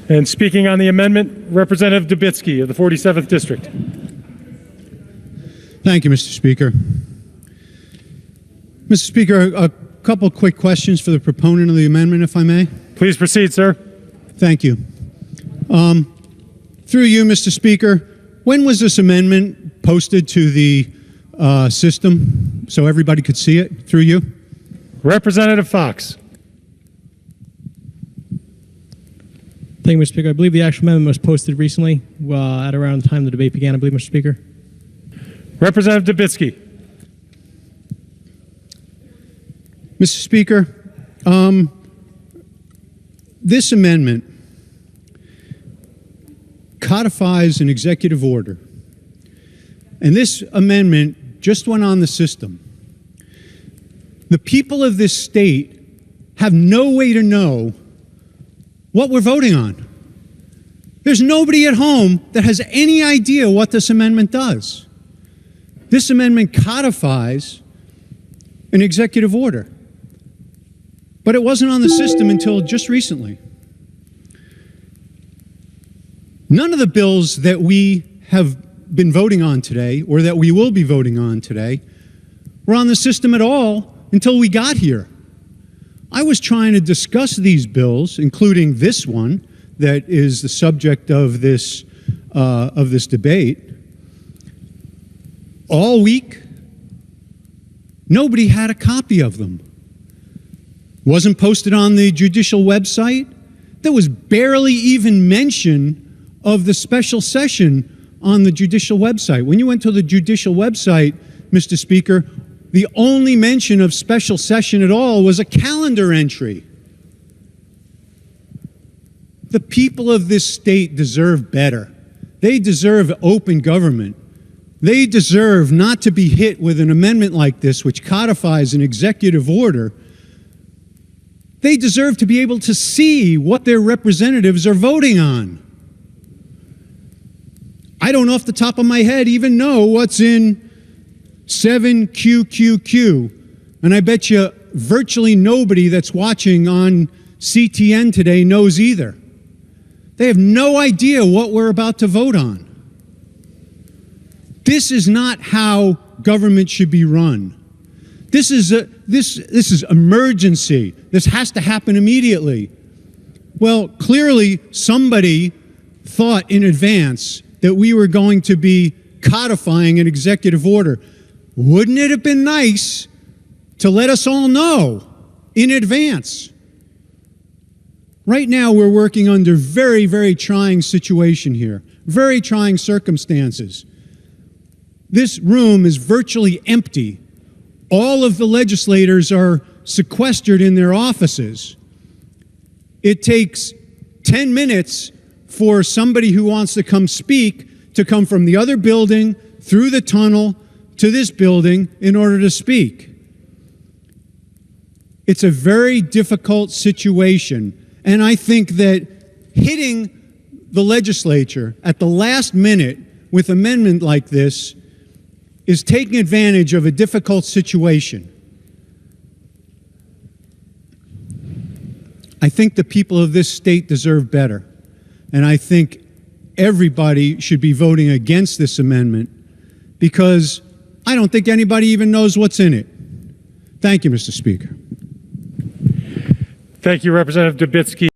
And speaking on the amendment, Representative Dubitsky of the 47th District. Thank you, Mr. Speaker. Mr. Speaker, a couple quick questions for the proponent of the amendment, if I may. Please proceed, sir. Thank you. Through you, Mr. Speaker, when was this amendment posted to the system so everybody could see it through you? Representative Fox. Thank you, Mr. Speaker. I believe the actual amendment was posted recently at around the time the debate began, I believe, Mr. Speaker. Representative Dubitsky. Mr. Speaker, this amendment codifies an executive order. And this amendment just went on the system. The people of this state have no way to know what we're voting on. There's nobody at home that has any idea what this amendment does. This amendment codifies an executive order. But it wasn't on the system until just recently. None of the bills that we have been voting on today, or that we will be voting on today, were on the system at all until we got here. I was trying to discuss these bills, including this one that is the subject of this debate, all week. Nobody had a copy of them. Wasn't posted on the judicial website. There was barely even mention of the special session on the judicial website. When you went to the judicial website, Mr. Speaker, the only mention of special session at all was a calendar entry. The people of this state deserve better. They deserve open government. They deserve not to be hit with an amendment like this, which codifies an executive order. They deserve to be able to see what their representatives are voting on. I don't off the top of my head even know what's in 7QQQ. And I bet you virtually nobody that's watching on CTN today knows either. They have no idea what we're about to vote on. This is not how government should be run. This is emergency. This has to happen immediately. Well, clearly somebody thought in advance that we were going to be codifying an executive order. Wouldn't it have been nice to let us all know in advance? Right now we're working under very, very trying situation here, very trying circumstances. This room is virtually empty. All of the legislators are sequestered in their offices. It takes 10 minutes for somebody who wants to come speak to come from the other building, through the tunnel, to this building in order to speak. It's a very difficult situation, and I think that hitting the legislature at the last minute with an amendment like this is taking advantage of a difficult situation. I think the people of this state deserve better, and I think everybody should be voting against this amendment because I don't think anybody even knows what's in it. Thank you, Mr. Speaker. Thank you, Representative Dubitsky.